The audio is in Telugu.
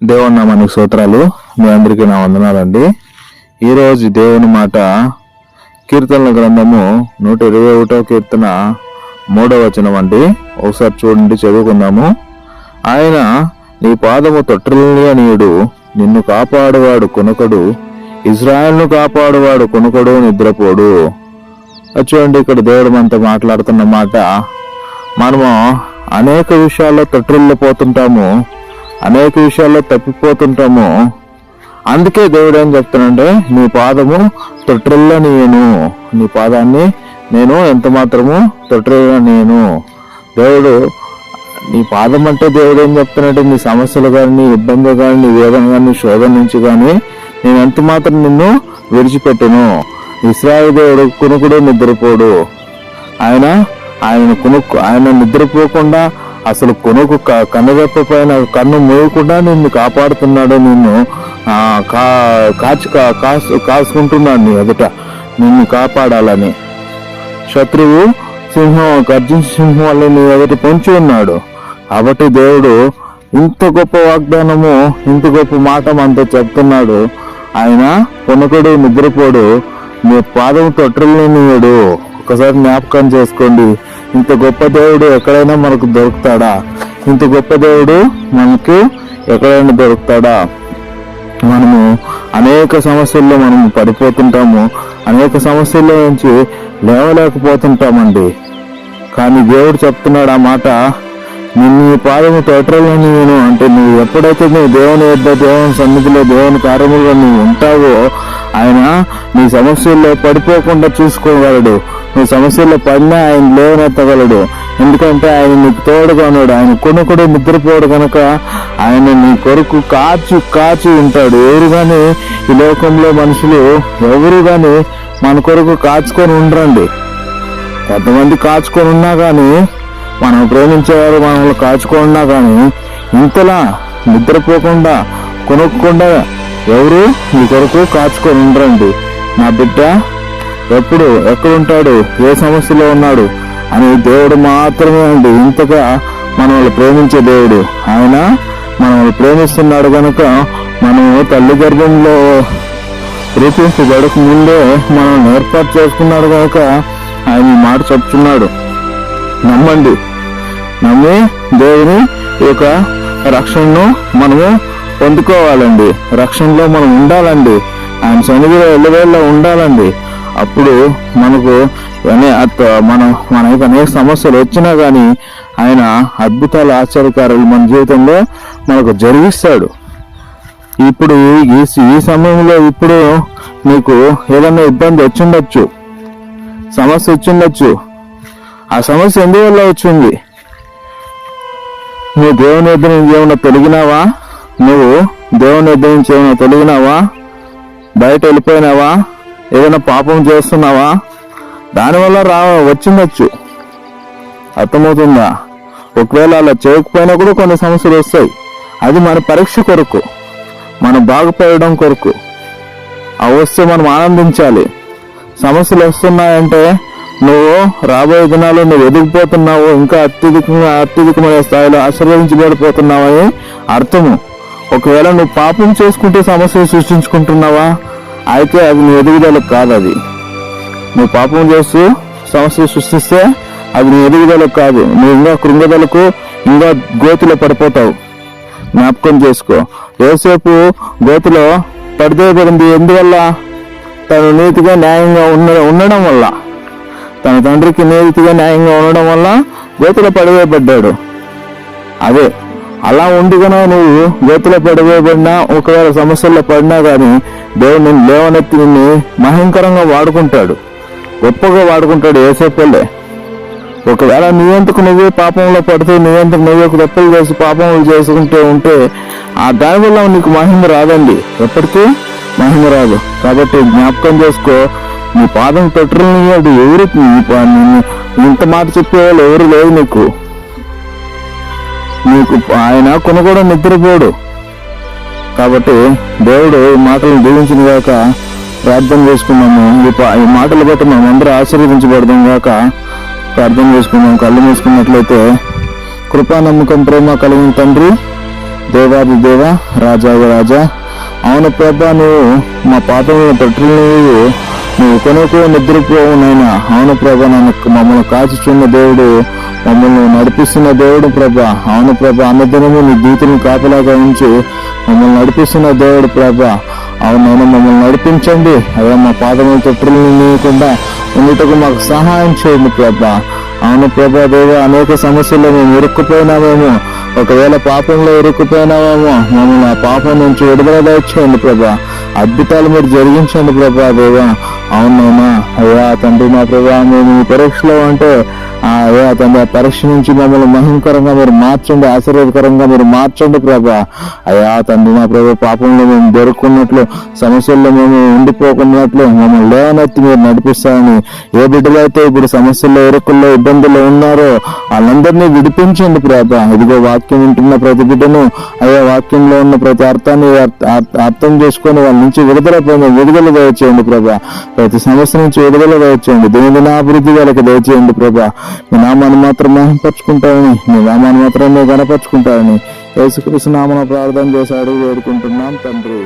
దేవుని నామానికి స్తోత్రాలు. మీ అందరికీ నా వందనాలండి. ఈరోజు దేవుని మాట కీర్తనల గ్రంథము 121వ కీర్తన 3వ వచనం అండి. ఒకసారి చూడండి, చదువుకుందాము. ఆయన నీ పాదము తొట్టిల్లనీయుడు, నిన్ను కాపాడువాడు కొనుకడు, ఇజ్రాయెల్ను కాపాడువాడు కొనుకడు, నిద్రపోడు. చూడండి, ఇక్కడ దేవుడు మనతో మాట్లాడుతున్న మాట. మనము అనేక విషయాల్లో తొట్టిల్లిపోతుంటాము, అనేక విషయాల్లో తప్పిపోతుంటాము. అందుకే దేవుడు ఏం చెప్తానంటే, నీ పాదము తొట్టిల్లనీయను, నీ పాదాన్ని నేను ఎంత మాత్రము తొట్టిల్లనీయను. దేవుడు నీ పాదం అంటే దేవుడు ఏం చెప్తానంటే, నీ సమస్యలు కానీ, నీ ఇబ్బందులు కానీ, నీ వేదన కానీ, శోధన నుంచి కానీ నేను ఎంత మాత్రం నిన్ను విడిచిపెట్టును. ఇశ్రాయేలు దేవుడు కునుకుడు, నిద్రపోడు. ఆయన నిద్రపోకుండా, అసలు కొనుకు కన్నుగప్ప పైన కన్ను మూయకుండా నిన్ను కాపాడుతున్నాడు. నిన్ను కాసుకుంటున్నాడు నీ ఎదుట, నిన్ను కాపాడాలని. శత్రువు గర్జించే సింహం వల్ల నీ ఎదుట పొంచి ఉన్నాడు. కాబట్టి దేవుడు ఇంత గొప్ప వాగ్దానము, ఇంత గొప్ప మాట మనతో చెప్తున్నాడు. ఆయన కొనుకుడు, నిద్రపోడు, నీ పాదం తొట్టిల్లనీయడు. ఒకసారి జ్ఞాపకం చేసుకోండి, ఇంత గొప్ప దేవుడు ఎక్కడైనా మనకు దొరుకుతాడా? ఇంత గొప్ప దేవుడు మనకు ఎక్కడైనా దొరుకుతాడా? మనము అనేక సమస్యల్లో మనము పడిపోతుంటాము, అనేక సమస్యల్లో నుంచి లేవలేకపోతుంటామండి. కానీ దేవుడు చెప్తున్నాడు ఆ మాట, నిన్ను పాదము తొట్టిల్లనీయను అంటే, నువ్వు ఎప్పుడైతే నువ్వు దేవుని యొద్ద, దేవుని సన్నిధిలో, దేవుని కార్యములో నువ్వు ఉంటావో ఆయన నీ సమస్యల్లో పడిపోకుండా చూసుకోగలడు. నువ్వు సమస్యల్లో పడినా ఆయన లేవనెత్తగలడు. ఎందుకంటే ఆయన నీకు తోడుగా ఉన్నాడు. ఆయన కొనుకుడు, నిద్రపోడు కనుక ఆయన నీ కొరకు కాచి ఉంటాడు. ఎవరు కానీ ఈ లోకంలో మనుషులు ఎవరు కానీ మన కొరకు కాచుకొని ఉండరండి. కొంతమంది కాచుకొని ఉన్నా కానీ, మనం ప్రేమించేవారు మనల్ని కాచుకొని ఉన్నా కానీ, ఇంతలా నిద్రపోకుండా, కొనుక్కుండా ఎవరు నీ కొరకు కాచుకొని ఉండరండి. నా బిడ్డ ఎప్పుడు ఎక్కడుంటాడు, ఏ సమస్యలో ఉన్నాడు అని దేవుడు మాత్రమే అండి ఇంతగా మనల్ని ప్రేమించే దేవుడు. ఆయన మనల్ని ప్రేమిస్తున్నాడు కనుక మనము తల్లి గర్భంలో రూపించబడక ముందే మనల్ని ఏర్పాటు చేసుకున్నాడు కనుక ఆయన ఈ మాట చెప్తున్నాడు. నమ్మండి, నమ్మి దేవుని యొక్క రక్షణను మనము పొందుకోవాలండి. రక్షణలో మనం ఉండాలండి, ఆయన సన్నిధిలో ఎల్లవేళ ఉండాలండి. అప్పుడు మనకు మనకు అనేక సమస్యలు వచ్చినా కానీ ఆయన అద్భుతాలు, ఆశ్చర్యకారాలు మన జీవితంలో మనకు జరిగిస్తాడు. ఇప్పుడు ఈ సమయంలో ఇప్పుడు నీకు ఏదైనా ఇబ్బంది వచ్చిండొచ్చు, సమస్య వచ్చిండొచ్చు. ఆ సమస్య ఎందువల్ల వచ్చింది? నువ్వు దేవుని యొద్ద నుంచి ఏమైనా తొలగినావా? నువ్వు దేవుని యొద్ద నుంచి ఏమైనా తొలగినావా? బయట వెళ్ళిపోయినావా? ఏదైనా పాపం చేస్తున్నావా? దానివల్ల వచ్చిండొచ్చు. అర్థమవుతుందా? ఒకవేళ అలా చేయకపోయినా కూడా కొన్ని సమస్యలు వస్తాయి. అది మన పరీక్ష కొరకు, మనం బాగుపడడం కొరకు. అవి వస్తే మనం ఆనందించాలి. సమస్యలు వస్తున్నాయంటే నువ్వు రాబోయే దినాల్లో నువ్వు ఎదిగిపోతున్నావు, ఇంకా అత్యధికమైన స్థాయిలో ఆశీర్వదించబడిపోతున్నావని అర్థము. ఒకవేళ నువ్వు పాపం చేసుకుంటే సమస్యలు సృష్టించుకుంటున్నావా? అయితే అది నీ ఎదుగుదలకు కాదు. అది నువ్వు పాపం చేస్తూ సమస్యలు సృష్టిస్తే అది నీ ఎదుగుదలకు కాదు. నువ్వు ఇంకా కృంగదలకు, ఇంకా గోతిలో పడిపోతావు. జ్ఞాపకం చేసుకో. యోసేపు గోతిలో పడిపోయింది ఎందువల్ల? తను నీతిగా న్యాయంగా ఉండడం వల్ల, తన తండ్రికి నీతిగా న్యాయంగా ఉండడం వల్ల గోతిలో పడివేయబడ్డాడు. అదే అలా ఉండిగా నువ్వు గోతిలో పడివేయబడినా, ఒకవేళ సమస్యల్లో పడినా కానీ దేవుడు నిన్ను లేవనెత్తి నిన్ను మహింకరంగా వాడుకుంటాడు, గొప్పగా వాడుకుంటాడు. యోసేపులే ఒకవేళ నీవెంతకు నువ్వే పాపంలో పడుతూ, నీవెంతకు నువ్వే తప్పులు చేసి పాపములు చేసుకుంటూ ఉంటే దానివల్ల నీకు మహిమ రాదండి, ఎప్పటికీ మహిమ రాదు. కాబట్టి జ్ఞాపకం చేసుకో, నీ పాదం తొట్టిల్లనీయడు. ఎవరు ఇంత మాట చెప్పేవాళ్ళు ఎవరు లేదు నీకు. ఆయన కొనుగోడు, నిద్రపోడు. కాబట్టి దేవుడు ఈ మాటలను దీవించిన గాక. ప్రార్థన చేసుకున్నాము. ఈ మాటలు బట్టి మనం అందరూ ఆశీర్వదించబడదాం గాక. ప్రార్థన చేసుకున్నాం. కళ్ళు మూసుకున్నట్లయితే, కృపా, నమ్మకం, ప్రేమ కలిగిన తండ్రి, దేవాది దేవ, రాజాది రాజా. అవును ప్రభా, నువ్వు మా పాపముల తొట్టులు నువ్వు కొనుక్కో నిద్రపోవు నైనా. అవును ప్రభా, నన్ను మమ్మల్ని కాచుచున్న దేవుడు, మమ్మల్ని నడిపిస్తున్న దేవుడు ప్రభా. అవును ప్రభా, అన్నదినము నీ దూతని కాపలాగా ఉంచి మమ్మల్ని నడిపిస్తున్న దేవుడు ప్రభా. అవునైనా మమ్మల్ని నడిపించండి అయ్యా. మా పాదముల తొట్టులు నీయకుండా ఉండుటకు మాకు సహాయం చేయండి ప్రభా. అవును ప్రభా దేవ, అనేక సమస్యల్లో మేము ఇరుక్కుపోయినామేమో, ఒకవేళ పాపంలో ఇరుక్కుపోయినామేమో, మమ్మల్ని ఆ పాపం నుంచి విడుదల దయచేయండి ప్రభా. అద్భుతాలు మీరు జరిగించండి ప్రభా దేవ. అవునైనా అయ్యా తండ్రి మా ప్రభా, మేము ఈ పరీక్షలో అంటే అయ్యా తండ్రి, ఆ పరీక్ష నుంచి మమ్మల్ని మహిమకరంగా మీరు మార్చండి, ఆశీర్వాదకరంగా మీరు మార్చండి ప్రభా. అయ్యా తండ్రి మా ప్రభా, పాపంలో మేము దొరుకున్నట్లు, సమస్యల్లో మేము ఉండిపోకున్నట్లు మమ్మల్ని లేవనెత్తి మీరు నడిపిస్తారని, ఏ బిడ్డలైతే ఇప్పుడు సమస్యల్లో, ఇరుకుల్లో, ఇబ్బందుల్లో ఉన్నారో వాళ్ళందరినీ విడిపించండి ప్రభా. ఇదిగో వాక్యం వింటున్న ప్రతి బిడ్డను అయ్యా, వాక్యంలో ఉన్న ప్రతి అర్థాన్ని అర్థం చేసుకొని వాళ్ళ నుంచి విడుదల దయచేయండి ప్రభా. ప్రతి సమస్య నుంచి విడుదల దయచేయండి. దినదినాభివృద్ధి వాళ్ళకి దయచేయండి ప్రభా. మీ నామాన్ని మాత్రం మహిమపరుచుకుంటారని, మీ నామాన్ని మాత్రం గణపరుచుకుంటారని యేసుక్రీస్తు నామమున ప్రార్థన చేసి అడిగి వేడుకుంటున్నాం తండ్రి.